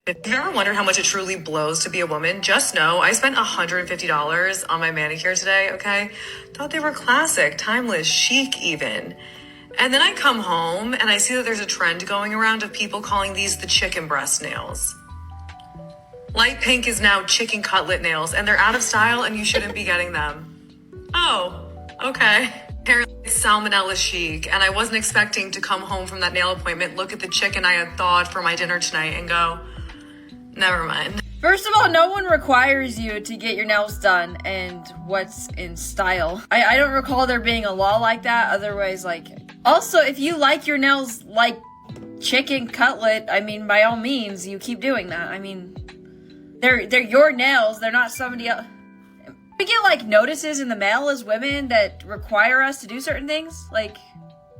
If you've ever wondered how much it truly blows to be a woman, just know I spent $150 on my manicure today, okay? Thought they were classic, timeless, chic even. And then I come home and I see that there's a trend going around of people calling these the chicken breast nails. Light pink is now chicken cutlet nails, and they're out of style and you shouldn't be getting them. Oh, okay. Apparently it's salmonella chic, and I wasn't expecting to come home from that nail appointment, look at the chicken I had thawed for my dinner tonight, and go, never mind. First of all, no one requires you to get your nails done and what's in style. I don't recall there being a law like that. Otherwise, also, if you like your nails like chicken cutlet, I mean, by all means, you keep doing that. I mean, they're your nails. They're not somebody else. We get notices in the mail as women that require us to do certain things.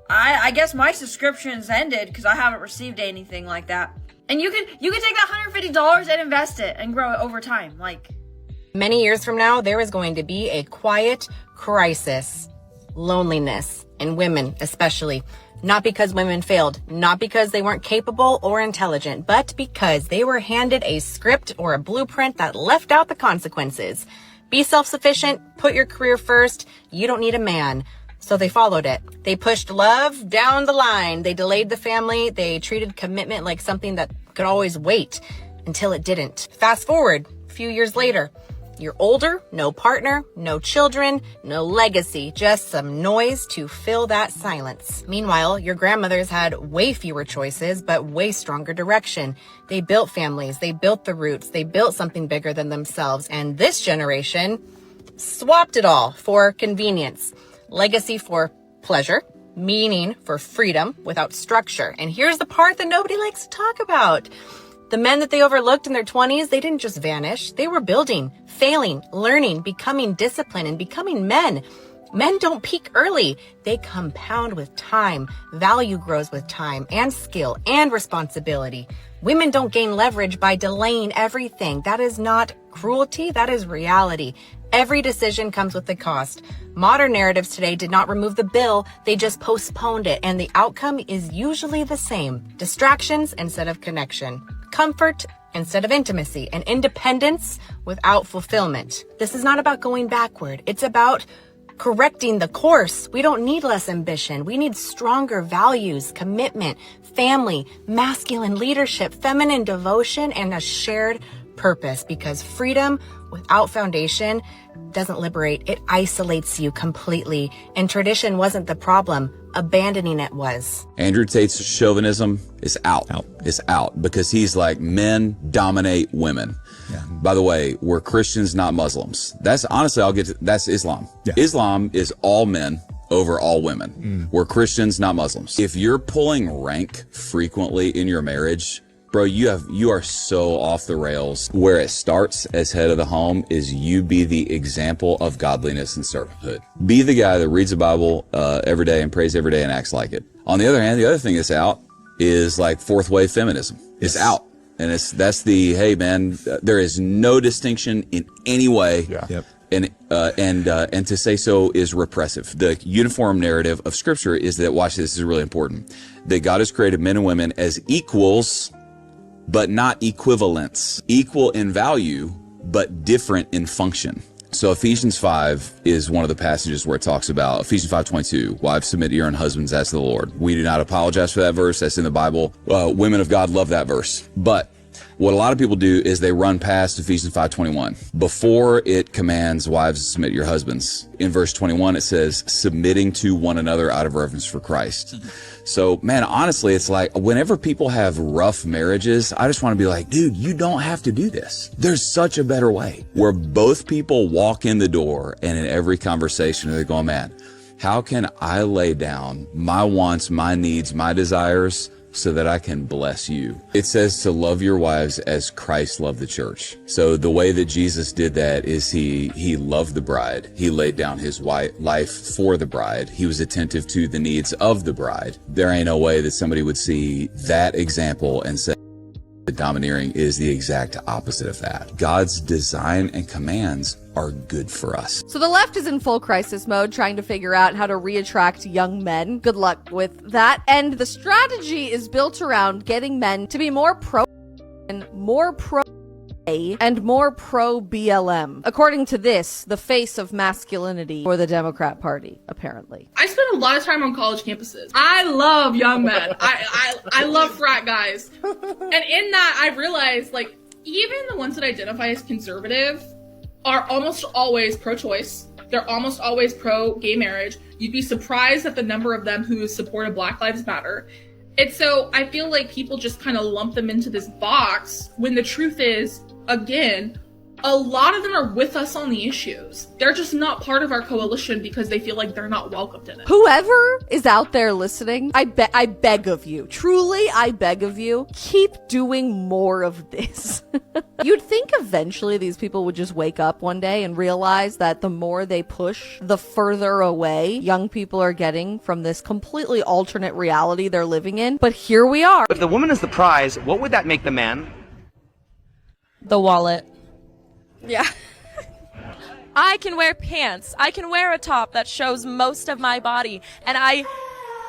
I guess my subscription's ended because I haven't received anything like that. And you can take that $150 and invest it and grow it over time. Many years from now, there is going to be a quiet crisis, loneliness, in women especially. Not because women failed, not because they weren't capable or intelligent, but because they were handed a script or a blueprint that left out the consequences. Be self-sufficient, put your career first, you don't need a man. So they followed it. They pushed love down the line. They delayed the family. They treated commitment like something that could always wait until it didn't. Fast forward a few years later. You're older, no partner, no children, no legacy, just some noise to fill that silence. Meanwhile, your grandmothers had way fewer choices, but way stronger direction. They built families, they built the roots, they built something bigger than themselves. And this generation swapped it all for convenience. Legacy for pleasure, meaning for freedom without structure. And here's the part that nobody likes to talk about. The men that they overlooked in their 20s, they didn't just vanish. They were building, failing, learning, becoming disciplined, and becoming men. Men don't peak early. They compound with time. Value grows with time and skill and responsibility. Women don't gain leverage by delaying everything. That is not cruelty. That is reality. Every decision comes with a cost. Modern narratives today did not remove the bill. They just postponed it. And the outcome is usually the same. Distractions instead of connection. Comfort instead of intimacy, and independence without fulfillment. This is not about going backward. It's about correcting the course. We don't need less ambition. We need stronger values, commitment, family, masculine leadership, feminine devotion, and a shared purpose, because freedom without foundation doesn't liberate. It isolates you completely. And tradition wasn't the problem. Abandoning it was. Andrew Tate's chauvinism is out. It's out because he's like, men dominate women. Yeah. By the way, we're Christians, not Muslims. That's honestly, that's Islam. Yeah. Islam is all men over all women. We're Christians, not Muslims. If you're pulling rank frequently in your marriage, bro, you are so off the rails. Where it starts as head of the home is you be the example of godliness and servanthood. Be the guy that reads the Bible every day and prays every day and acts like it. On the other hand, the other thing that's out is fourth wave feminism. It's out. And that's the, hey man, there is no distinction in any way. Yeah. Yep. And to say so is repressive. The uniform narrative of Scripture is that, watch this is really important, that God has created men and women as equals, but not equivalents. Equal in value, but different in function. So Ephesians 5 is one of the passages where it talks about, Ephesians 5:22, wives submit to your own husbands as to the Lord. We do not apologize for that verse. That's in the Bible. Women of God love that verse. But what a lot of people do is they run past Ephesians 5:21. Before it commands wives to submit to your husbands, in verse 21 it says, submitting to one another out of reverence for Christ. So, man, honestly, it's like whenever people have rough marriages, I just want to be like, dude, you don't have to do this. There's such a better way where both people walk in the door and in every conversation they're going, man, how can I lay down my wants, my needs, my desires so that I can bless you? It says to love your wives as Christ loved the church. So the way that Jesus did that is he loved the bride. He laid down his life for the bride. He was attentive to the needs of the bride. There ain't no way that somebody would see that example and say that domineering is the exact opposite of that. God's design and commands are good for us. So the left is in full crisis mode, trying to figure out how to reattract young men. Good luck with that. And the strategy is built around getting men to be more pro more pro and more pro BLM, according to this, the face of masculinity for the Democrat Party, apparently. I spend a lot of time on college campuses. I love young men. I love frat guys. And in that, I realized, like, even the ones that identify as conservative are almost always pro-choice. They're almost always pro-gay marriage. You'd be surprised at the number of them who supported Black Lives Matter. And so I feel like people just kind of lump them into this box when the truth is, again, a lot of them are with us on the issues. They're just not part of our coalition because they feel like they're not welcomed in it. Whoever is out there listening, I beg of you, truly, I beg of you, keep doing more of this. You'd think eventually these people would just wake up one day and realize that the more they push, the further away young people are getting from this completely alternate reality they're living in. But here we are. If the woman is the prize, what would that make the man? The wallet. Yeah. I can wear pants. I can wear a top that shows most of my body. And I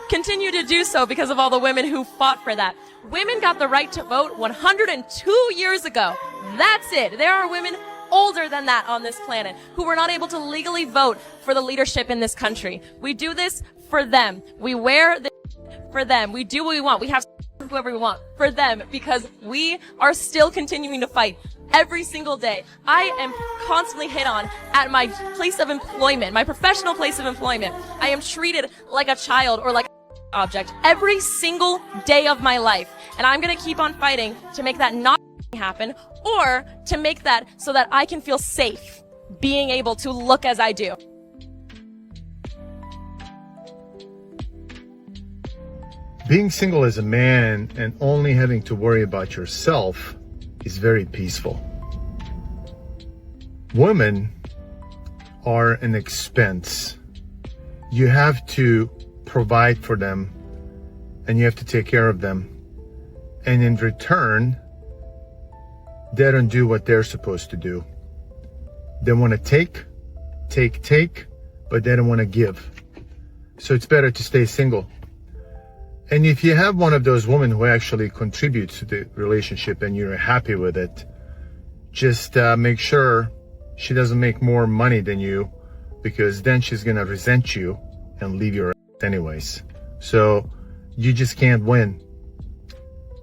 continue to do so because of all the women who fought for that. Women got the right to vote 102 years ago. That's it. There are women older than that on this planet who were not able to legally vote for the leadership in this country. We do this for them. We wear this for them. We do what we want. We have whoever we want for them because we are still continuing to fight. Every single day, I am constantly hit on at my place of employment, my professional place of employment. I am treated like a child or like an object every single day of my life. And I'm going to keep on fighting to make that not happen or to make that so that I can feel safe being able to look as I do. Being single as a man and only having to worry about yourself is very peaceful. Women are an expense. You have to provide for them and you have to take care of them. And in return, they don't do what they're supposed to do. They want to take, but they don't want to give. So it's better to stay single. And if you have one of those women who actually contributes to the relationship and you're happy with it, just make sure she doesn't make more money than you, because then she's going to resent you and leave your ass anyways. So you just can't win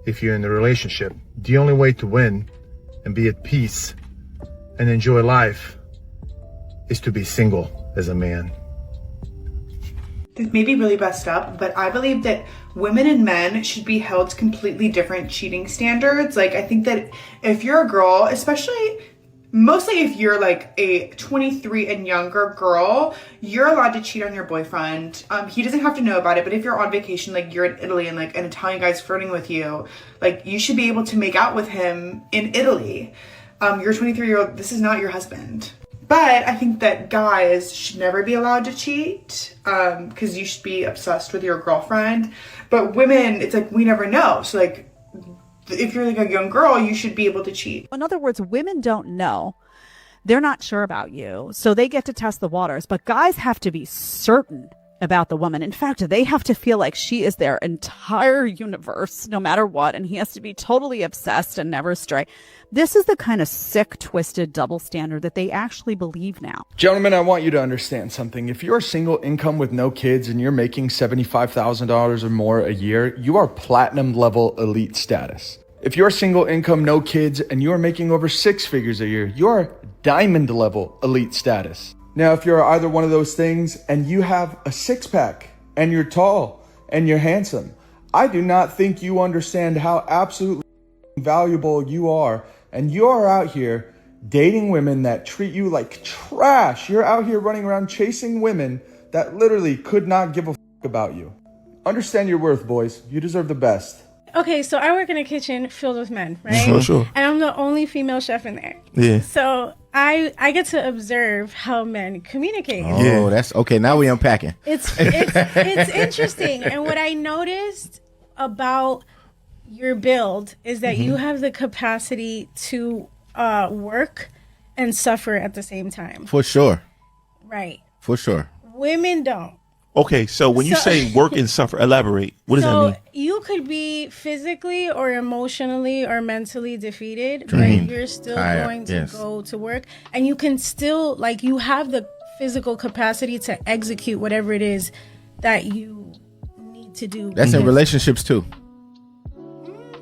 if you're in a relationship. The only way to win and be at peace and enjoy life is to be single as a man. This may be really messed up, but I believe that women and men should be held to completely different cheating standards. Like, I think that if you're a girl, especially, mostly if you're like a 23 and younger girl, you're allowed to cheat on your boyfriend. He doesn't have to know about it, but if you're on vacation, like you're in Italy and like an Italian guy's flirting with you, like you should be able to make out with him in Italy. You're a 23-year-old, this is not your husband. But I think that guys should never be allowed to cheat because you should be obsessed with your girlfriend. But women, it's like we never know. So like if you're like a young girl, you should be able to cheat. In other words, women don't know. They're not sure about you. So they get to test the waters. But guys have to be certain about the woman. In fact, they have to feel like she is their entire universe, no matter what. And he has to be totally obsessed and never stray. This is the kind of sick, twisted double standard that they actually believe now. Gentlemen, I want you to understand something. If you're single income with no kids and you're making $75,000 or more a year, you are platinum level elite status. If you're single income, no kids, and you are making over 6 figures a year, you are diamond level elite status. Now, if you're either one of those things and you have a 6-pack and you're tall and you're handsome, I do not think you understand how absolutely valuable you are. And you are out here dating women that treat you like trash. You're out here running around chasing women that literally could not give a about you. Understand your worth, boys. You deserve the best. Okay, so I work in a kitchen filled with men, right? Sure. And I'm the only female chef in there. Yeah. So I get to observe how men communicate. Oh, that's okay. Now we unpacking. It's interesting. And what I noticed about your build is that you have the capacity to work and suffer at the same time. For sure. Right. For sure. Women don't. Okay, so when you say work and suffer, elaborate. What does that mean? You could be physically or emotionally or mentally defeated, Drained. but you're still Tired, going to yes. go to work, and you can still, like, you have the physical capacity to execute whatever it is that you need to do. That's in relationships too.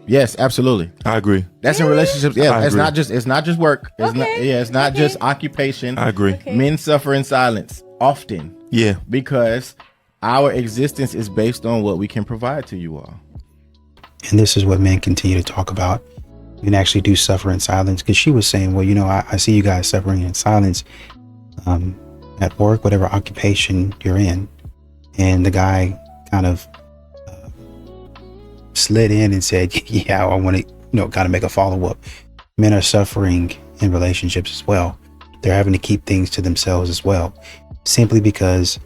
Yes, absolutely. I agree. That's in relationships. Yeah, I it's agree. not just work. It's not. Yeah, it's not just occupation. I agree. Men suffer in silence often. Yeah. Because our existence is based on what we can provide to you all. And this is what men continue to talk about. You can actually do suffer in silence. Because she was saying, well, you know, I see you guys suffering in silence at work, whatever occupation you're in. And the guy kind of slid in and said, yeah, I want to, you know, kind of make a follow-up. Men are suffering in relationships as well. They're having to keep things to themselves as well, simply because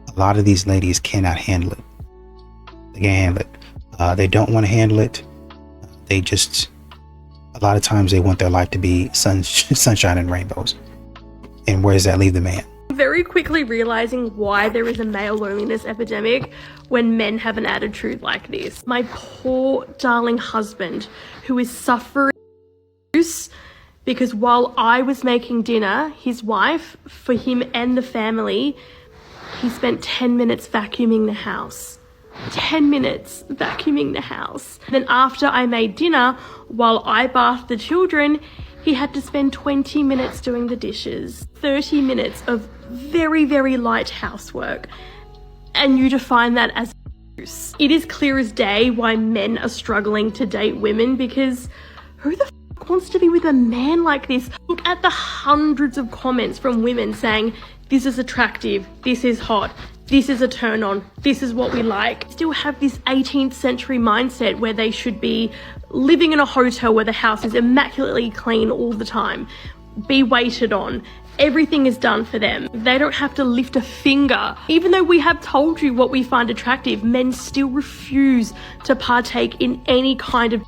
a lot of these ladies cannot handle it. They can't handle it. They don't want to handle it. They just, a lot of times they want their life to be sunshine and rainbows. And where does that leave the man? Very quickly realizing why there is a male loneliness epidemic when men have an attitude like this. My poor darling husband, who is suffering because while I was making dinner, his wife, for him and the family, he spent 10 minutes vacuuming the house. 10 minutes vacuuming the house. Then after I made dinner, while I bathed the children, he had to spend 20 minutes doing the dishes. 30 minutes of very, very light housework. And you define that as abuse. It is clear as day why men are struggling to date women, because who the f wants to be with a man like this? Look at the hundreds of comments from women saying, this is attractive, this is hot, this is a turn on, this is what we like. Still have this 18th century mindset where they should be living in a hotel where the house is immaculately clean all the time, be waited on. Everything is done for them. They don't have to lift a finger. Even though we have told you what we find attractive, men still refuse to partake in any kind of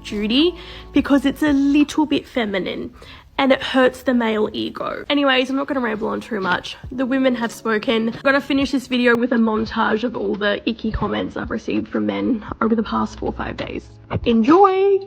duty because it's a little bit feminine and it hurts the male ego. Anyways, I'm not going to ramble on too much. The women have spoken. I'm going to finish this video with a montage of all the icky comments I've received from men over the past 4 or 5 days. Enjoy!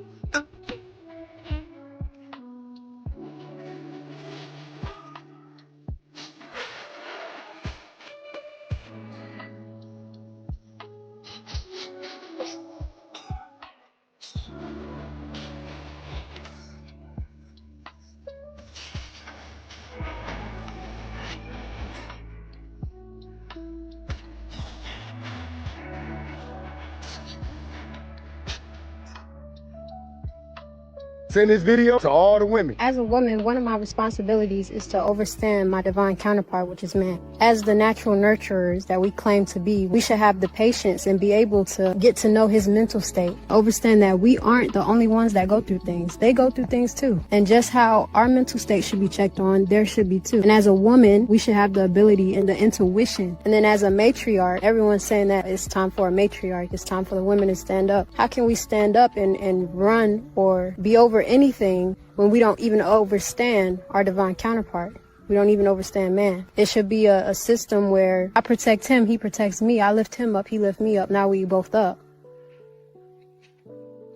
Send this video to all the women. As a woman, one of my responsibilities is to overstand my divine counterpart, which is man. As the natural nurturers that we claim to be, we should have the patience and be able to get to know his mental state. Understand that we aren't the only ones that go through things. They go through things too. And just how our mental state should be checked on, there should be too. And as a woman, we should have the ability and the intuition. And then as a matriarch, everyone's saying that it's time for a matriarch. It's time for the women to stand up. How can we stand up and run or be over anything when we don't even understand our divine counterpart? We don't even understand man. It should be a system where I protect him, he protects me. I lift him up, he lifts me up. Now we both up.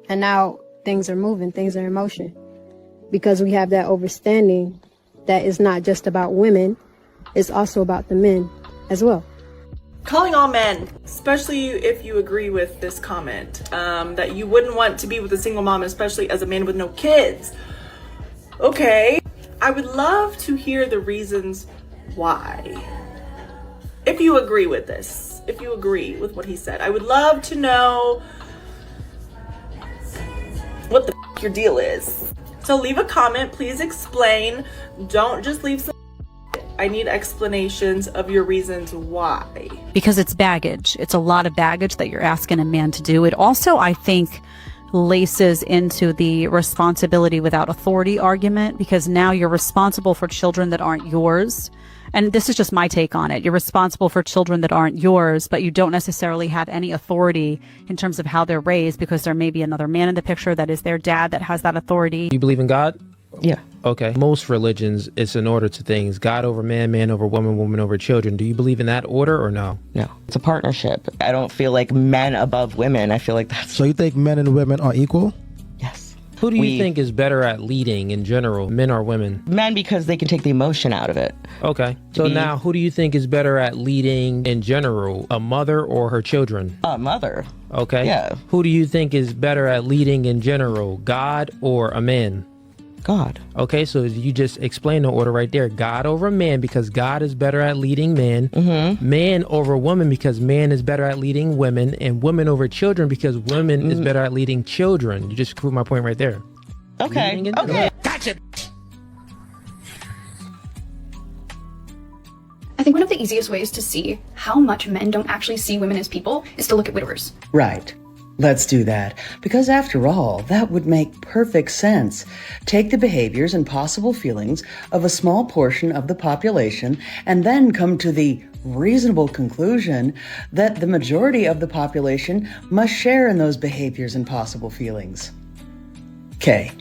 And now things are moving, things are in motion. Because we have that understanding that it's not just about women, it's also about the men as well. Calling all men, especially if you agree with this comment, that you wouldn't want to be with a single mom, especially as a man with no kids. Okay, I would love to hear the reasons why. If you agree with this, if you agree with what he said, I would love to know what the f your deal is. So leave a comment, please explain. Don't just leave some. I need explanations of your reasons why. Because it's baggage. It's a lot of baggage that you're asking a man to do. It also, I think, laces into the responsibility without authority argument, because now you're responsible for children that aren't yours. And this is just my take on it. You're responsible for children that aren't yours, but you don't necessarily have any authority in terms of how they're raised, because there may be another man in the picture that is their dad that has that authority. You believe in God? Yeah. Okay. Most religions, it's an order to things. God over man, man over woman, woman over children. Do you believe in that order or no? No. It's a partnership. I don't feel like men above women. I feel like that's... So you think men and women are equal? Yes. Who do you think is better at leading in general, men or women? Men, because they can take the emotion out of it. Okay. So now, who do you think is better at leading in general, a mother or her children? A mother. Okay. Yeah. Who do you think is better at leading in general, God or a man? God. Okay, so you just explained the order right there. God over man because God is better at leading men. Mm-hmm. Man over woman because man is better at leading women. And women over children because women is better at leading children. You just proved my point right there. Okay. Okay. Gotcha. I think one of the easiest ways to see how much men don't actually see women as people is to look at widowers. Right. Let's do that, because after all, that would make perfect sense. Take the behaviors and possible feelings of a small portion of the population and then come to the reasonable conclusion that the majority of the population must share in those behaviors and possible feelings. Okay.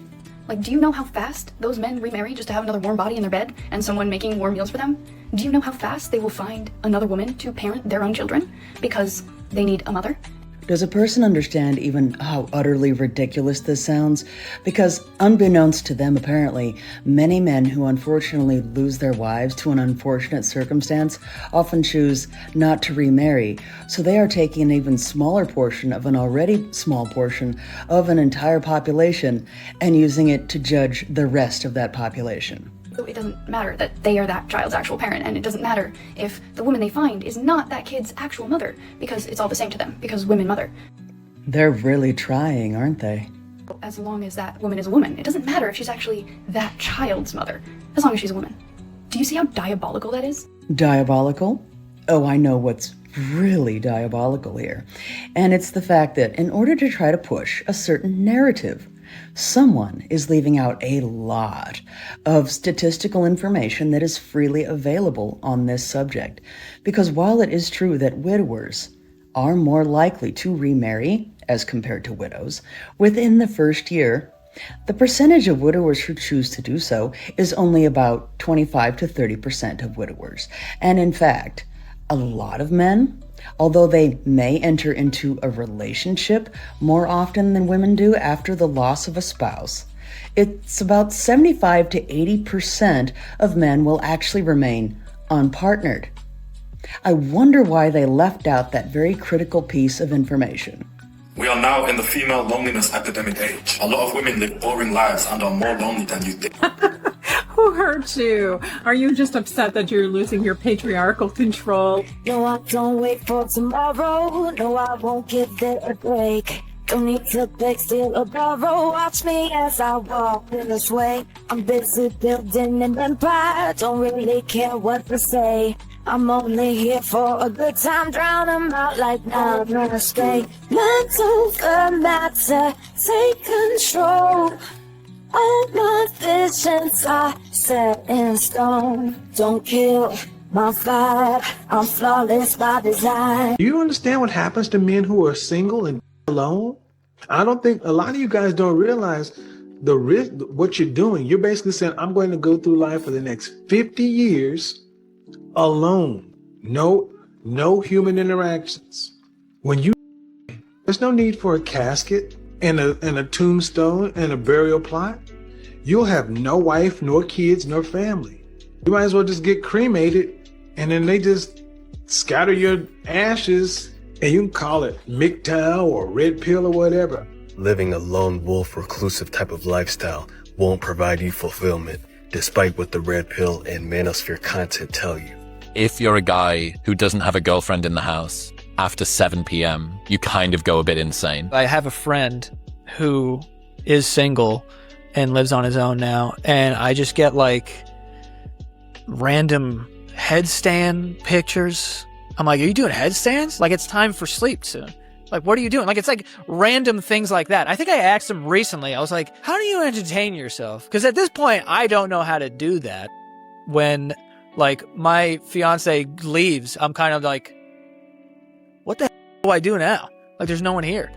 Like, do you know how fast those men remarry just to have another warm body in their bed and someone making warm meals for them? Do you know how fast they will find another woman to parent their own children because they need a mother? Does a person understand even how utterly ridiculous this sounds? Because unbeknownst to them, apparently, many men who unfortunately lose their wives to an unfortunate circumstance often choose not to remarry. So they are taking an even smaller portion of an already small portion of an entire population and using it to judge the rest of that population. So it doesn't matter that they are that child's actual parent, and it doesn't matter if the woman they find is not that kid's actual mother, because it's all the same to them, because women mother. They're really trying, aren't they? As long as that woman is a woman, it doesn't matter if she's actually that child's mother, as long as she's a woman. Do you see how diabolical that is? Diabolical? Oh, I know what's really diabolical here. And it's the fact that in order to try to push a certain narrative, someone is leaving out a lot of statistical information that is freely available on this subject. Because while it is true that widowers are more likely to remarry as compared to widows within the first year, the percentage of widowers who choose to do so is only about 25 to 30% of widowers. And in fact, a lot of men, although they may enter into a relationship more often than women do after the loss of a spouse, it's about 75 to 80% of men will actually remain unpartnered. I wonder why they left out that very critical piece of information. We are now in the female loneliness epidemic age. A lot of women live boring lives and are more lonely than you think. Who hurt you? Are you just upset that you're losing your patriarchal control? No, I don't wait for tomorrow. No, I won't give it a break. Don't need to beg, steal or borrow. Watch me as I walk in this way. I'm busy building an empire. Don't really care what they say. I'm only here for a good time. Drown 'em out like now, no escape. Mental the matter, take control. All my visions are set in stone. Don't kill my vibe. I'm flawless by design. Do you understand what happens to men who are single and alone? I don't think a lot of you guys don't realize the risk, what you're doing. You're basically saying, I'm going to go through life for the next 50 years alone. No human interactions. When you, there's no need for a casket and a tombstone and a burial plot. You'll have no wife, nor kids, nor family. You might as well just get cremated and then they just scatter your ashes and you can call it MGTOW or red pill or whatever. Living a lone wolf reclusive type of lifestyle won't provide you fulfillment, despite what the red pill and manosphere content tell you. If you're a guy who doesn't have a girlfriend in the house after 7 p.m., you kind of go a bit insane. I have a friend who is single and lives on his own now, and I just get like random headstand pictures. I'm like, are you doing headstands? Like, it's time for sleep soon. Like, what are you doing? Like, it's like random things like that. I think I asked him recently, I was like, how do you entertain yourself? Because at this point, I don't know how to do that. When, like, my fiance leaves, I'm kind of like, what the hell do I do now? Like, there's no one here.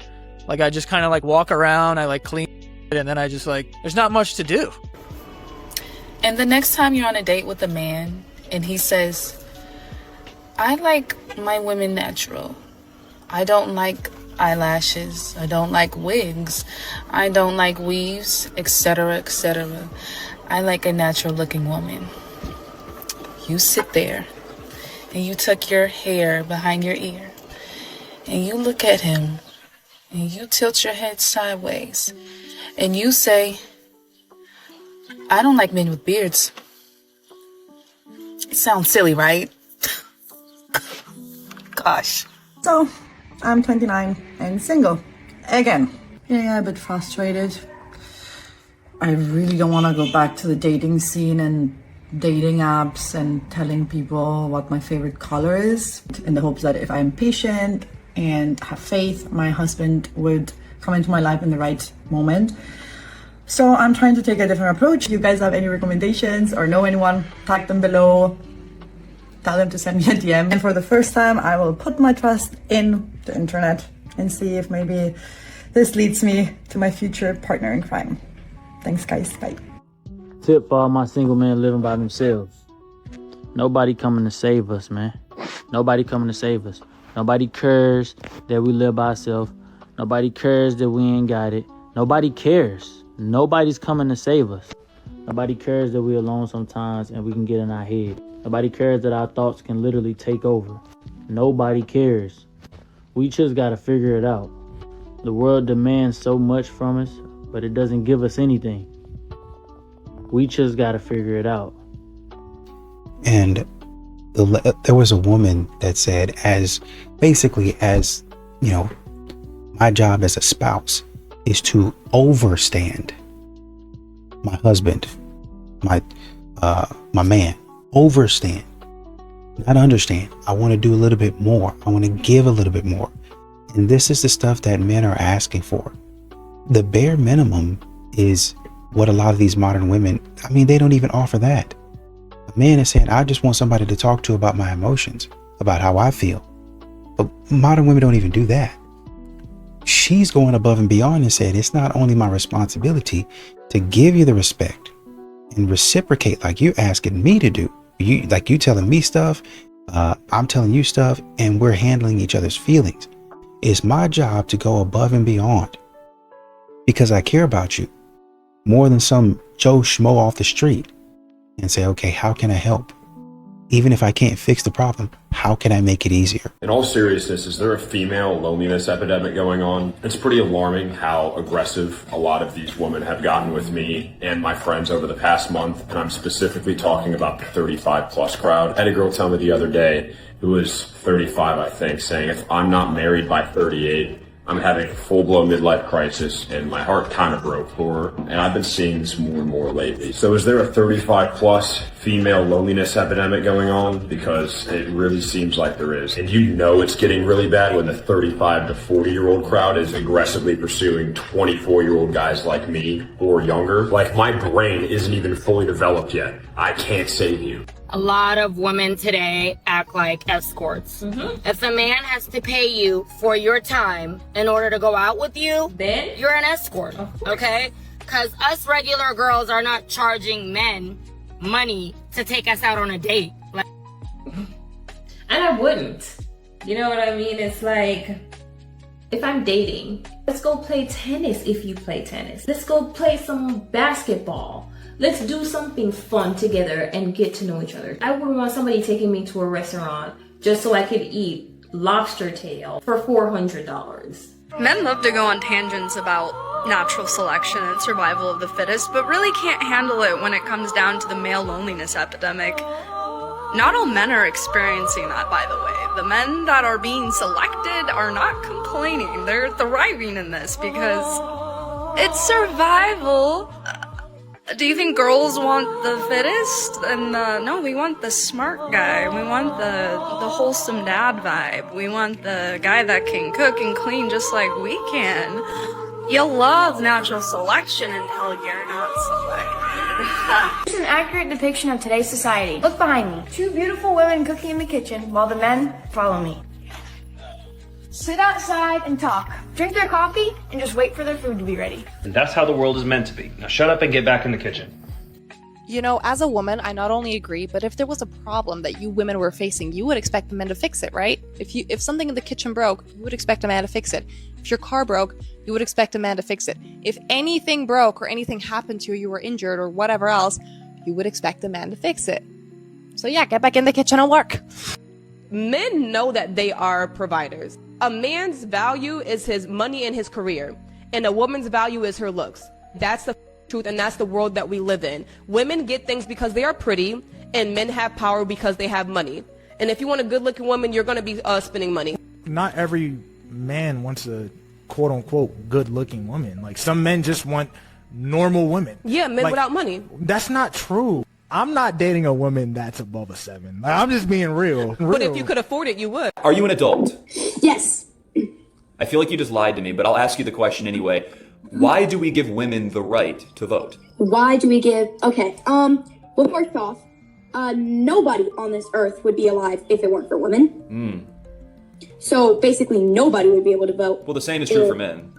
Like, I just kind of like walk around, I like clean it, and then I just like, there's not much to do. And the next time you're on a date with a man and he says, I like my women natural. I don't like eyelashes. I don't like wigs. I don't like weaves, etc., etc. I like a natural looking woman. You sit there and you tuck your hair behind your ear and you look at him and you tilt your head sideways and you say, I don't like men with beards. It sounds silly, right? Gosh. So, I'm 29 and single. Again. Yeah, a bit frustrated. I really don't want to go back to the dating scene and dating apps and telling people what my favorite color is, in the hopes that if I'm patient and have faith, my husband would come into my life in the right moment. So I'm trying to take a different approach. If you guys have any recommendations or know anyone, tag them below. Tell them to send me a DM. And for the first time, I will put my trust in the internet and see if maybe this leads me to my future partner in crime. Thanks, guys. Bye. Tip for all my single men living by themselves. Nobody coming to save us, man. Nobody coming to save us. Nobody cares that we live by ourselves. Nobody cares that we ain't got it. Nobody cares. Nobody's coming to save us. Nobody cares that we're alone sometimes and we can get in our head. Nobody cares that our thoughts can literally take over. Nobody cares. We just gotta figure it out. The world demands so much from us, but it doesn't give us anything. We just gotta figure it out. And there was a woman that said, as you know, my job as a spouse is to overstand my husband, my man. Overstand, not understand. I want to do a little bit more. I want to give a little bit more. And this is the stuff that men are asking for. The bare minimum is what a lot of these modern women, I mean, they don't even offer that. A man is saying, I just want somebody to talk to about my emotions, about how I feel. But modern women don't even do that. She's going above and beyond and said, it's not only my responsibility to give you the respect and reciprocate like you're asking me to do. You telling me stuff, I'm telling you stuff, and we're handling each other's feelings. It's my job to go above and beyond because I care about you more than some Joe Schmo off the street, and say, okay, how can I help? Even if I can't fix the problem, how can I make it easier? In all seriousness, is there a female loneliness epidemic going on? It's pretty alarming how aggressive a lot of these women have gotten with me and my friends over the past month, and I'm specifically talking about the 35 plus crowd. I had a girl tell me the other day, who was 35, I think, saying, if I'm not married by 38, I'm having a full-blown midlife crisis, and my heart kind of broke for her, and I've been seeing this more and more lately. So is there a 35-plus female loneliness epidemic going on? Because it really seems like there is. And you know it's getting really bad when the 35 to 40-year-old crowd is aggressively pursuing 24-year-old guys like me or younger. Like, my brain isn't even fully developed yet. I can't save you. A lot of women today act like escorts. If a man has to pay you for your time in order to go out with you, then you're an escort, okay? Because us regular girls are not charging men money to take us out on a date. Like, and I wouldn't. You know what I mean? It's like, if I'm dating, let's go play tennis if you play tennis. Let's go play some basketball. Let's do something fun together and get to know each other. I wouldn't want somebody taking me to a restaurant just so I could eat lobster tail for $400. Men love to go on tangents about natural selection and survival of the fittest, but really can't handle it when it comes down to the male loneliness epidemic. Not all men are experiencing that, by the way. The men that are being selected are not complaining. They're thriving in this because it's survival. Do you think girls want the fittest? And no, we want the smart guy. We want the wholesome dad vibe. We want the guy that can cook and clean just like we can. You love natural selection until you're not selected. It's an accurate depiction of today's society. Look behind me. Two beautiful women cooking in the kitchen while the men follow me. Sit outside and talk. Drink their coffee and just wait for their food to be ready. And that's how the world is meant to be. Now shut up and get back in the kitchen. You know, as a woman, I not only agree, but if there was a problem that you women were facing, you would expect the men to fix it, right? If something in the kitchen broke, you would expect a man to fix it. If your car broke, you would expect a man to fix it. If anything broke or anything happened to you, you were injured or whatever else, you would expect a man to fix it. So yeah, get back in the kitchen and work. Men know that they are providers. A man's value is his money and his career, and a woman's value is her looks. That's the truth, and that's the world that we live in. Women get things because they are pretty, and men have power because they have money. And if you want a good-looking woman, you're going to be spending money. Not every man wants a quote-unquote good-looking woman. Like, some men just want normal women. Yeah, men without money. That's not true. I'm not dating a woman that's above a 7. Like, I'm just being real. But if you could afford it, you would. Are you an adult? Yes. I feel like you just lied to me, but I'll ask you the question anyway. Why do we give women the right to vote? Why do we give... Okay, well, first off, nobody on this earth would be alive if it weren't for women. So basically nobody would be able to vote. Well, the same is true for men.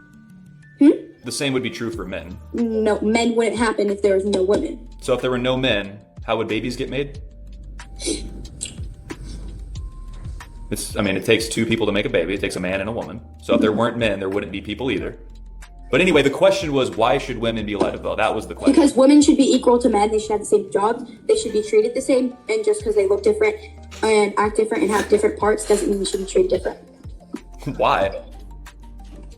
The same would be true for men. No, men wouldn't happen if there was no women. So if there were no men, how would babies get made? It takes 2 people to make a baby. It takes a man and a woman. So if there weren't men, there wouldn't be people either. But anyway, the question was, why should women be allowed to vote? That was the question. Because women should be equal to men. They should have the same jobs. They should be treated the same. And just because they look different and act different and have different parts doesn't mean we should be treated different. Why?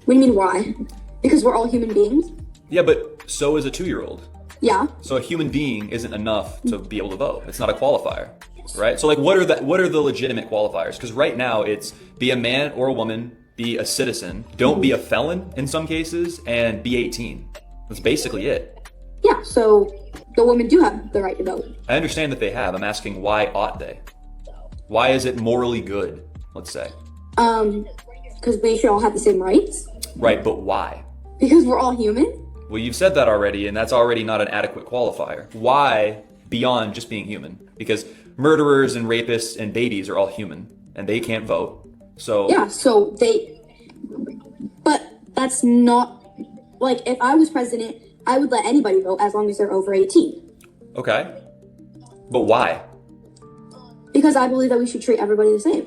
What do you mean why? Because we're all human beings. Yeah, but so is a 2-year-old. Yeah. So a human being isn't enough to be able to vote. It's not a qualifier, right? So like, what are the legitimate qualifiers? Because right now it's be a man or a woman, be a citizen, don't be a felon in some cases, and be 18. That's basically it. Yeah, so the women do have the right to vote. I understand that they have. I'm asking, why ought they? Why is it morally good, let's say? Because we should all have the same rights. Right, but why? Because we're all human. Well, you've said that already, and that's already not an adequate qualifier. Why beyond just being human? Because murderers and rapists and babies are all human, and they can't vote. So yeah, but that's not, like, if I was president, I would let anybody vote as long as they're over 18. Okay. But why? Because I believe that we should treat everybody the same.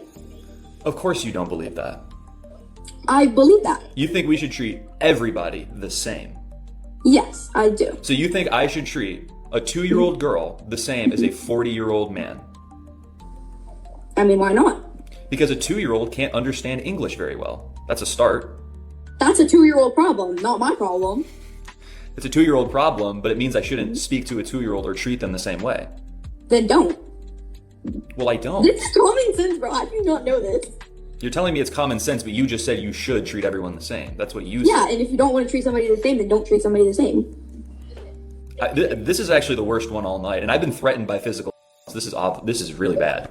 Of course you don't believe that. I believe that. You think we should treat everybody the same? Yes, I do. So you think I should treat a 2-year-old girl the same as a 40-year-old man? I mean, why not? Because a 2-year-old can't understand English very well. That's a start. That's a 2-year-old problem, not my problem. It's a 2-year-old problem, but it means I shouldn't speak to a 2-year-old or treat them the same way. Then don't. Well, I don't. It's common sense, bro. How do you not know this? You're telling me it's common sense, but you just said you should treat everyone the same. That's what you said. Yeah, and if you don't want to treat somebody the same, then don't treat somebody the same. This is actually the worst one all night, and I've been threatened by physical. This is awful. This is really bad.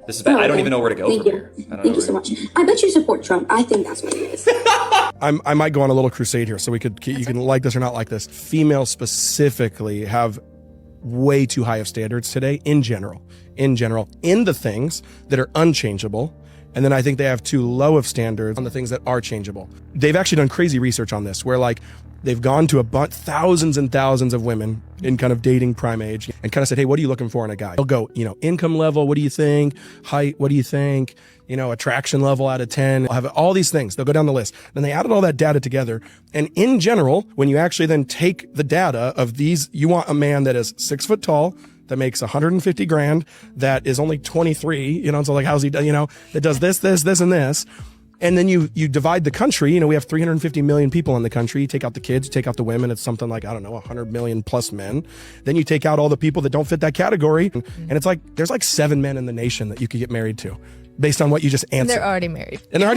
This is bad. No, I don't even know where to go from here. Thank you so much. I bet you support Trump. I think that's what it is. I might go on a little crusade here, so you can like this or not like this. Females specifically have way too high of standards today in general, in the things that are unchangeable. And then I think they have too low of standards on the things that are changeable. They've actually done crazy research on this, where like they've gone to thousands and thousands of women in kind of dating prime age and kind of said, hey, what are you looking for in a guy? They'll go, income level, what do you think? Height, what do you think? Attraction level out of 10. They'll have all these things. They'll go down the list. Then they added all that data together. And in general, when you actually then take the data of these, you want a man that is 6 foot tall, that makes 150 grand, that is only 23, so like, how's he, that does this, and this. And then you divide the country, we have 350 million people in the country. You take out the kids, you take out the women, it's something like, 100 million plus men. Then you take out all the people that don't fit that category. And it's like, there's like 7 men in the nation that you could get married to based on what you just answered. And they're already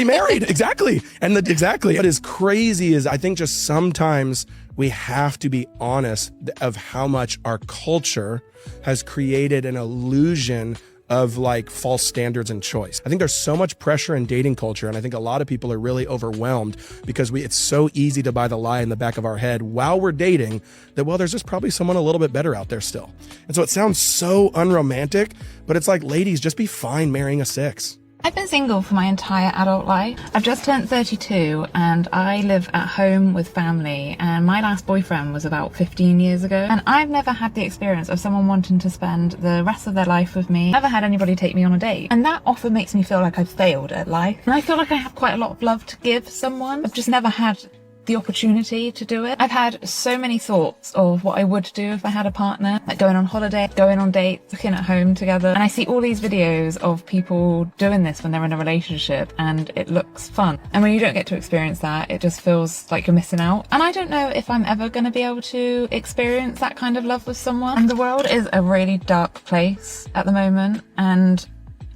married. Exactly. Exactly. What is crazy is I think just sometimes we have to be honest of how much our culture has created an illusion of like false standards and choice. I think there's so much pressure in dating culture, and I think a lot of people are really overwhelmed because it's so easy to buy the lie in the back of our head while we're dating that, well, there's just probably someone a little bit better out there still. And so it sounds so unromantic, but it's like, ladies, just be fine marrying a 6. I've been single for my entire adult life. I've just turned 32 and I live at home with family, and my last boyfriend was about 15 years ago, and I've never had the experience of someone wanting to spend the rest of their life with me. Never had anybody take me on a date, and that often makes me feel like I've failed at life. And I feel like I have quite a lot of love to give someone. I've just never had the opportunity to do it. I've had so many thoughts of what I would do if I had a partner, like going on holiday, going on dates, cooking at home together. And I see all these videos of people doing this when they're in a relationship, and it looks fun. And when you don't get to experience that, it just feels like you're missing out. And I don't know if I'm ever going to be able to experience that kind of love with someone. And the world is a really dark place at the moment, and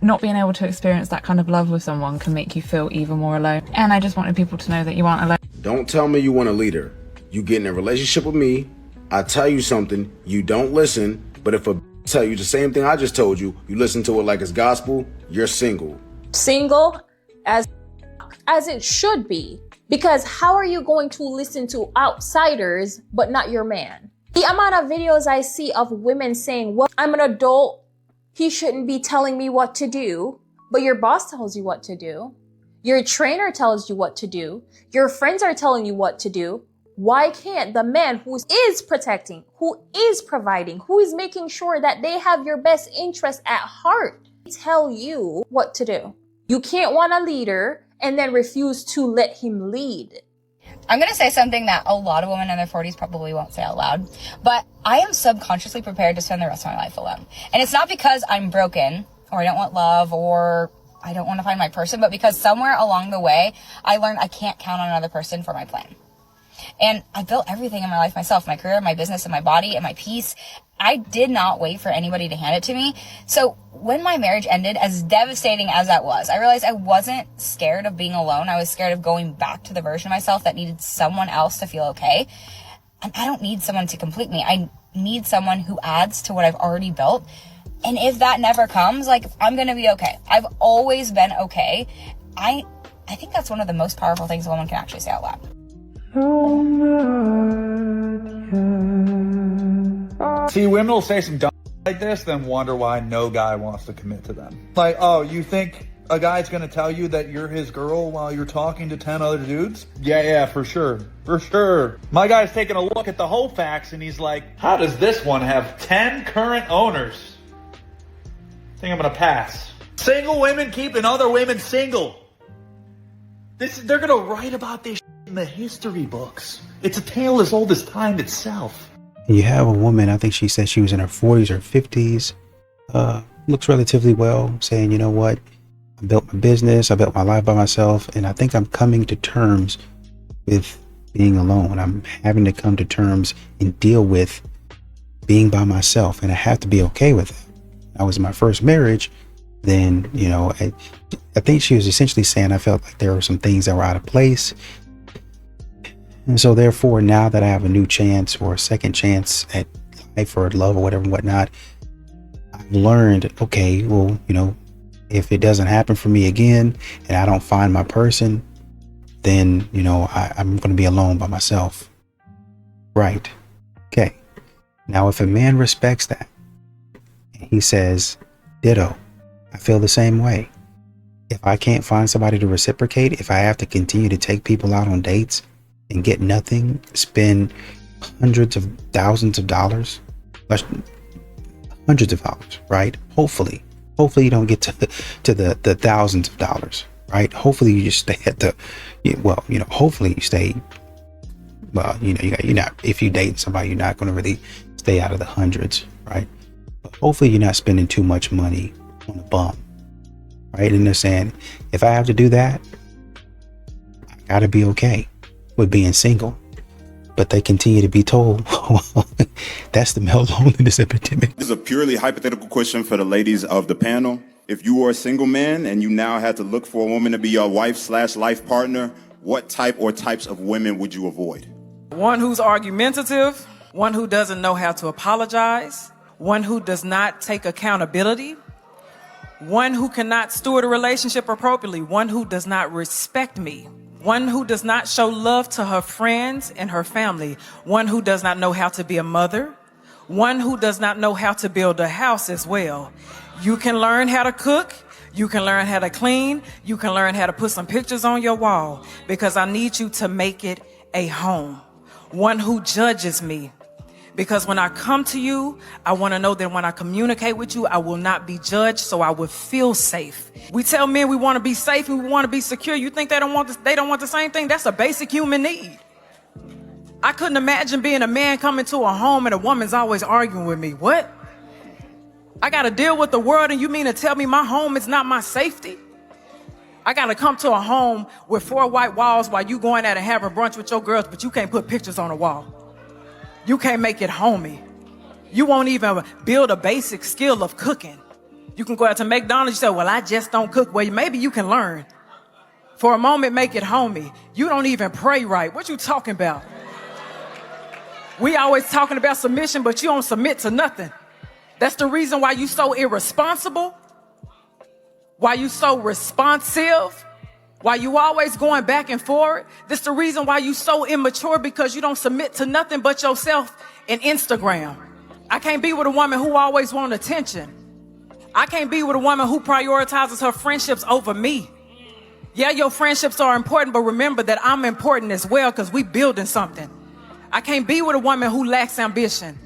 not being able to experience that kind of love with someone can make you feel even more alone. And I just wanted people to know that you aren't alone. Don't tell me you want a leader. You get in a relationship with me, I tell you something, you don't listen, but if a tell you the same thing I just told you, you listen to it like it's gospel, you're single. Single as it should be. Because how are you going to listen to outsiders but not your man? The amount of videos I see of women saying, well, I'm an adult, he shouldn't be telling me what to do, but your boss tells you what to do. Your trainer tells you what to do. Your friends are telling you what to do. Why can't the man who is protecting, who is providing, who is making sure that they have your best interest at heart, tell you what to do? You can't want a leader and then refuse to let him lead. I'm going to say something that a lot of women in their 40s probably won't say out loud, but I am subconsciously prepared to spend the rest of my life alone. And it's not because I'm broken or I don't want love or I don't want to find my person, but because somewhere along the way, I learned I can't count on another person for my plan. And I built everything in my life myself, my career, my business, and my body, and my peace. I did not wait for anybody to hand it to me. So when my marriage ended, as devastating as that was, I realized I wasn't scared of being alone. I was scared of going back to the version of myself that needed someone else to feel okay. And I don't need someone to complete me. I need someone who adds to what I've already built. And if that never comes, like, I'm going to be okay. I've always been okay. I think that's one of the most powerful things a woman can actually say out loud. See, women will say some dumb like this, then wonder why no guy wants to commit to them. Like, oh, you think a guy's gonna tell you that you're his girl while you're talking to 10 other dudes? Yeah, for sure. For sure. My guy's taking a look at the whole facts and he's like, how does this one have 10 current owners? I think I'm gonna pass. Single women keeping other women single. They're gonna write about this in the history books. It's a tale as old as time itself. You have a woman, I think she said she was in her 40s or 50s, looks relatively well, saying, you know what, I built my business, I built my life by myself, and I think I'm coming to terms with being alone. I'm having to come to terms and deal with being by myself, and I have to be okay with it. I was in my first marriage, then, you know, I think she was essentially saying I felt like there were some things that were out of place. And so therefore, now that I have a new chance or a second chance at life or love or whatever and whatnot, I've learned, okay, well, you know, if it doesn't happen for me again and I don't find my person, then, you know, I'm going to be alone by myself. Right. Okay. Now, if a man respects that, and he says, ditto, I feel the same way. If I can't find somebody to reciprocate, if I have to continue to take people out on dates and get nothing, spend hundreds of thousands of dollars, hundreds of dollars, right? Hopefully you don't get to the thousands of dollars, right? Hopefully you just stay at the, well, you know, hopefully you stay, well, you know, you're not, if you date somebody, you're not going to really stay out of the hundreds, right? But hopefully you're not spending too much money on a bum, right? And they're saying, if I have to do that, I gotta be okay with being single. But they continue to be told, well, that's the male loneliness epidemic. This is a purely hypothetical question for the ladies of the panel. If you were a single man and you now had to look for a woman to be your wife/life partner, what type or types of women would you avoid? One who's argumentative, one who doesn't know how to apologize, one who does not take accountability, one who cannot steward a relationship appropriately, one who does not respect me, one who does not show love to her friends and her family, one who does not know how to be a mother, one who does not know how to build a house as well. You can learn how to cook, You can learn how to clean. You can learn how to put some pictures on your wall, because I need you to make it a home. One who judges me. Because when I come to you, I want to know that when I communicate with you, I will not be judged, so I will feel safe. We tell men we want to be safe and we want to be secure. You think they don't want the same thing? That's a basic human need. I couldn't imagine being a man coming to a home and a woman's always arguing with me. What? I got to deal with the world, and you mean to tell me my home is not my safety? I got to come to a home with 4 white walls while you going out and having brunch with your girls, but you can't put pictures on the wall. You can't make it homey. You won't even build a basic skill of cooking. You can go out to McDonald's, you say, well, I just don't cook. Well, maybe you can learn. For a moment, make it homey. You don't even pray right. What you talking about? We always talking about submission, but you don't submit to nothing. That's the reason why you so irresponsible, why you so responsive, why you always going back and forth. This the reason why you so immature, because you don't submit to nothing but yourself and Instagram. I can't be with a woman who always want attention. I can't be with a woman who prioritizes her friendships over me. Yeah, your friendships are important, but remember that I'm important as well, because we building something. I can't be with a woman who lacks ambition.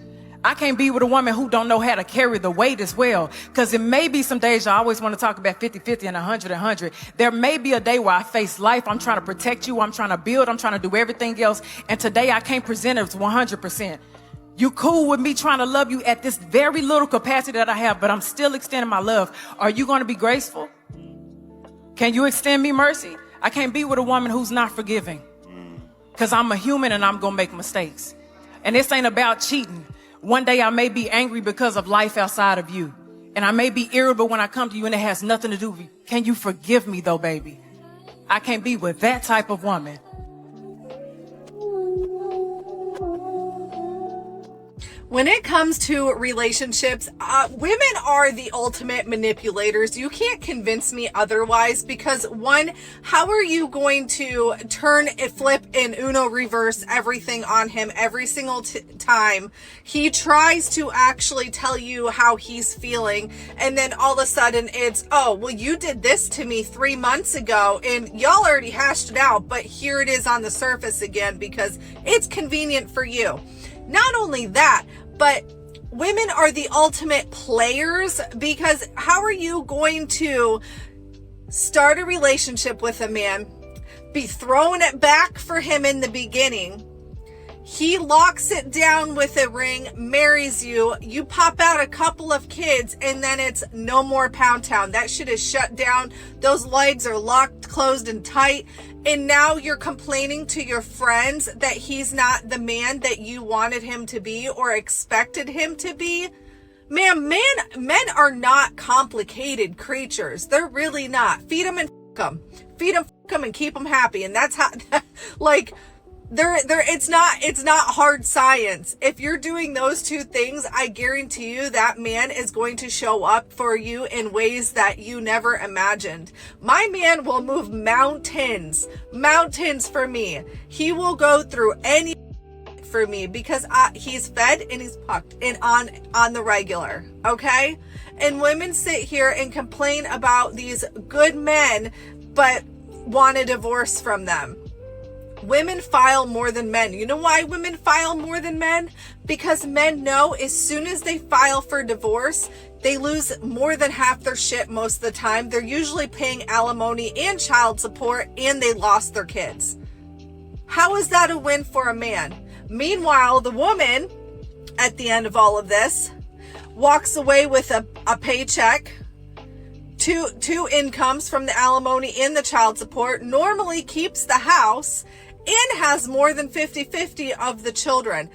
I can't be with a woman who don't know how to carry the weight as well. Because it may be some days I always want to talk about 50-50 and 100-100. There may be a day where I face life. I'm trying to protect you. I'm trying to build. I'm trying to do everything else. And today I can't present it as 100%. You cool with me trying to love you at this very little capacity that I have, but I'm still extending my love. Are you going to be graceful? Can you extend me mercy? I can't be with a woman who's not forgiving. Because I'm a human and I'm going to make mistakes. And this ain't about cheating. One day I may be angry because of life outside of you. And I may be irritable when I come to you and it has nothing to do with you. Can you forgive me though, baby? I can't be with that type of woman. When it comes to relationships, women are the ultimate manipulators. You can't convince me otherwise, because one, how are you going to turn, flip, and Uno reverse everything on him every single time he tries to actually tell you how he's feeling, and then all of a sudden it's, oh, well, you did this to me 3 months ago and y'all already hashed it out, but here it is on the surface again because it's convenient for you. Not only that, but women are the ultimate players, because how are you going to start a relationship with a man, be throwing it back for him in the beginning, he locks it down with a ring, marries you, you pop out a couple of kids, and then it's no more Pound Town. That shit is shut down. Those legs are locked, closed, and tight. And now you're complaining to your friends that he's not the man that you wanted him to be or expected him to be. Man, men are not complicated creatures. They're really not. Feed them and fuck them. Feed them, fuck them, and keep them happy. And that's how, like, it's not hard science. If you're doing those two things, I guarantee you that man is going to show up for you in ways that you never imagined. My man will move mountains for me. He will go through any for me because he's fed and he's pucked and on the regular. Okay. And women sit here and complain about these good men, but want a divorce from them. Women file more than men. You know why women file more than men? Because men know as soon as they file for divorce, they lose more than half their shit most of the time. They're usually paying alimony and child support, and they lost their kids. How is that a win for a man? Meanwhile, the woman, at the end of all of this, walks away with a paycheck, two incomes from the alimony and the child support, normally keeps the house, and has more than 50-50 of the children.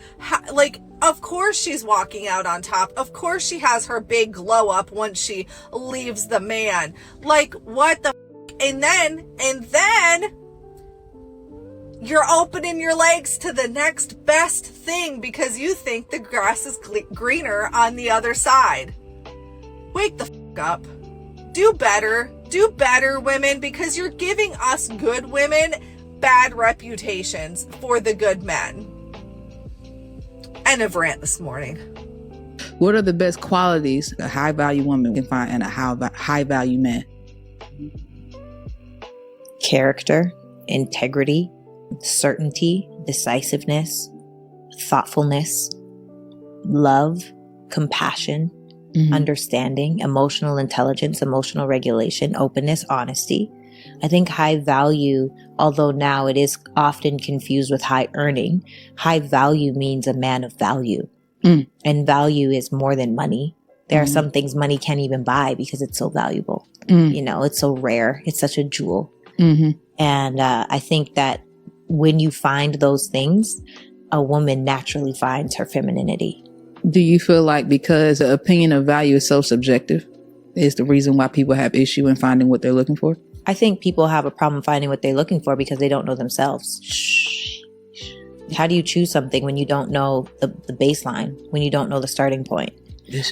Of course she's walking out on top. Of course she has her big glow up once she leaves the man. Like, what the f-? And then you're opening your legs to the next best thing because you think the grass is greener on the other side. Wake the f*** up. Do better, women, because you're giving us good women bad reputations for the good men. End of rant this morning. What are the best qualities a high value woman can find in a high value man? Character, integrity, certainty, decisiveness, thoughtfulness, love, compassion, understanding, emotional intelligence, emotional regulation, openness, honesty. I think high value, although now it is often confused with high earning, high value means a man of value. And value is more than money. There are some things money can't even buy because it's so valuable. You know, it's so rare. It's such a jewel. And I think that when you find those things, a woman naturally finds her femininity. Do you feel like because the opinion of value is so subjective is the reason why people have issue in finding what they're looking for? I think people have a problem finding what they're looking for because they don't know themselves. How do you choose something when you don't know the baseline, when you don't know the starting point?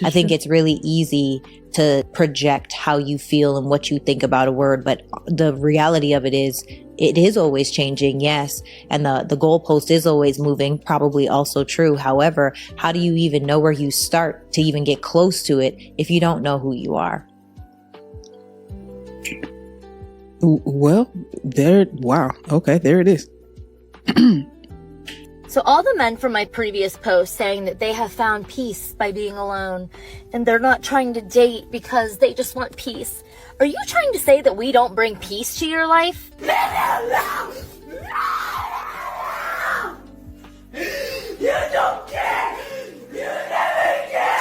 I think it's really easy to project how you feel and what you think about a word, but the reality of it is always changing, yes, and the goalpost is always moving, probably also true. However, how do you even know where you start to even get close to it if you don't know who you are? Well, wow, okay, there it is. So all the men from my previous post saying that they have found peace by being alone and they're not trying to date because they just want peace. Are you trying to say that we don't bring peace to your life? You don't care! You never care!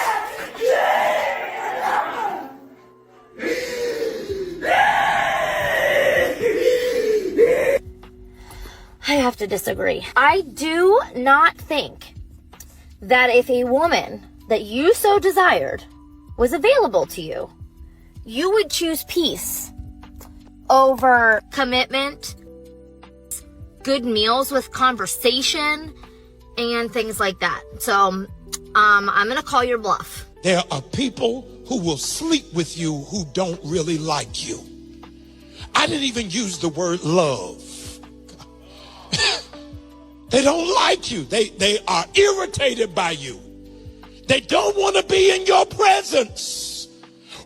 I have to disagree. I do not think that if a woman that you so desired was available to you, you would choose peace over commitment, good meals with conversation, and things like that. So, I'm gonna call your bluff. There are people who will sleep with you who don't really like you. I didn't even use the word love. They don't like you. They are irritated by you. They don't want to be in your presence.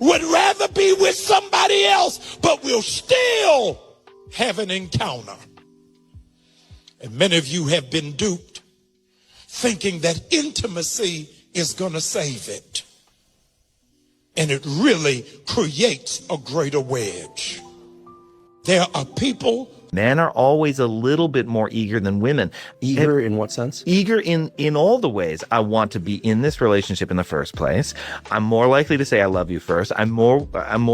Would rather be with somebody else, but will still have an encounter. And many of you have been duped, thinking that intimacy is going to save it. And it really creates a greater wedge. There are people. Men are always a little bit more eager than women. Eager in what sense? Eager in all the ways. I want to be in this relationship in the first place. I'm more likely to say I love you first. I'm more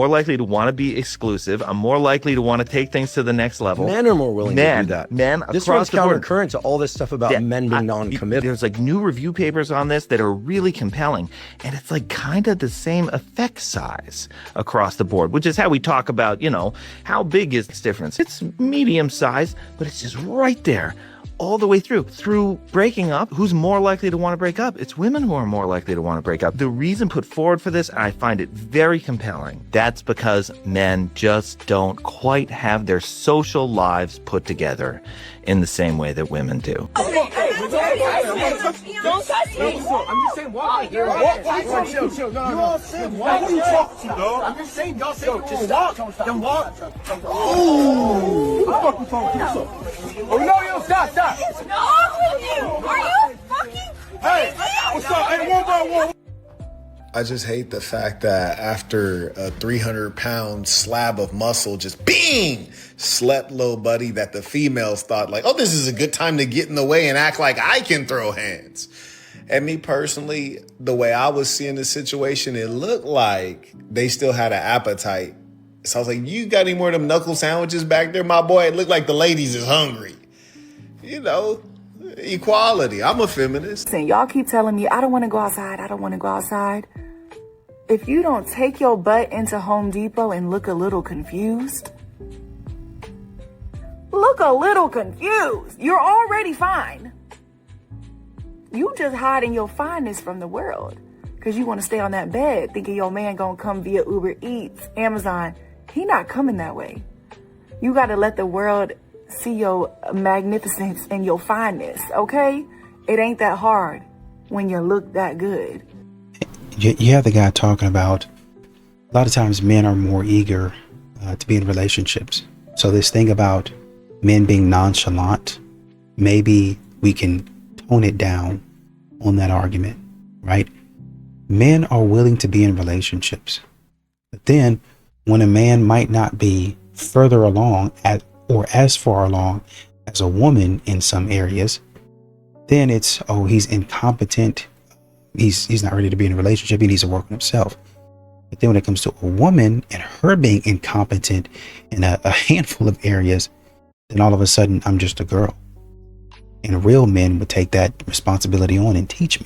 likely to want to be exclusive. I'm more likely to want to take things to the next level. Men are more willing to do that. Men this across runs the board. countercurrent to all this stuff about men being non-committed. There's like new review papers on this that are really compelling. And it's like kind of the same effect size across the board, which is how we talk about, you know, how big is this difference? It's medium size, but it's just right there all the way through breaking up. Who's more likely to want to break up? It's women who are more likely to want to break up. The reason put forward for this, I find it very compelling. That's because men just don't quite have their social lives put together in the same way that women do. Don't touch me. I'm just saying, walk. You're chill. No. You all said, why are you talking to, dog? I'm just saying, y'all said, just walk. Then walk. Ooh. Fucking phone. Oh, no, stop. What's wrong with you? Are you fucking? Hey, what's up? Hey, one by one. I just hate the fact that after a 300-pound slab of muscle just bing slept little buddy, that the females thought like, oh, this is a good time to get in the way and act like I can throw hands. And me personally, the way I was seeing the situation, it looked like they still had an appetite. So I was like, you got any more of them knuckle sandwiches back there, my boy? It looked like the ladies is hungry. You know, equality. I'm a feminist. Listen, y'all keep telling me I don't want to go outside. If you don't take your butt into Home Depot and look a little confused, you're already fine. You just hiding your fineness from the world because you want to stay on that bed thinking your man gonna come via Uber Eats, Amazon. He not coming that way. You got to let the world see your magnificence and your fineness, okay? It ain't that hard when you look that good. You have the guy talking about a lot of times men are more eager to be in relationships. So this thing about men being nonchalant, maybe we can tone it down on that argument, right? Men are willing to be in relationships. But then when a man might not be further along or as far along as a woman in some areas, then it's, oh, he's incompetent. He's not ready to be in a relationship. He needs to work on himself. But then when it comes to a woman and her being incompetent in a handful of areas, then all of a sudden I'm just a girl. And real men would take that responsibility on and teach me.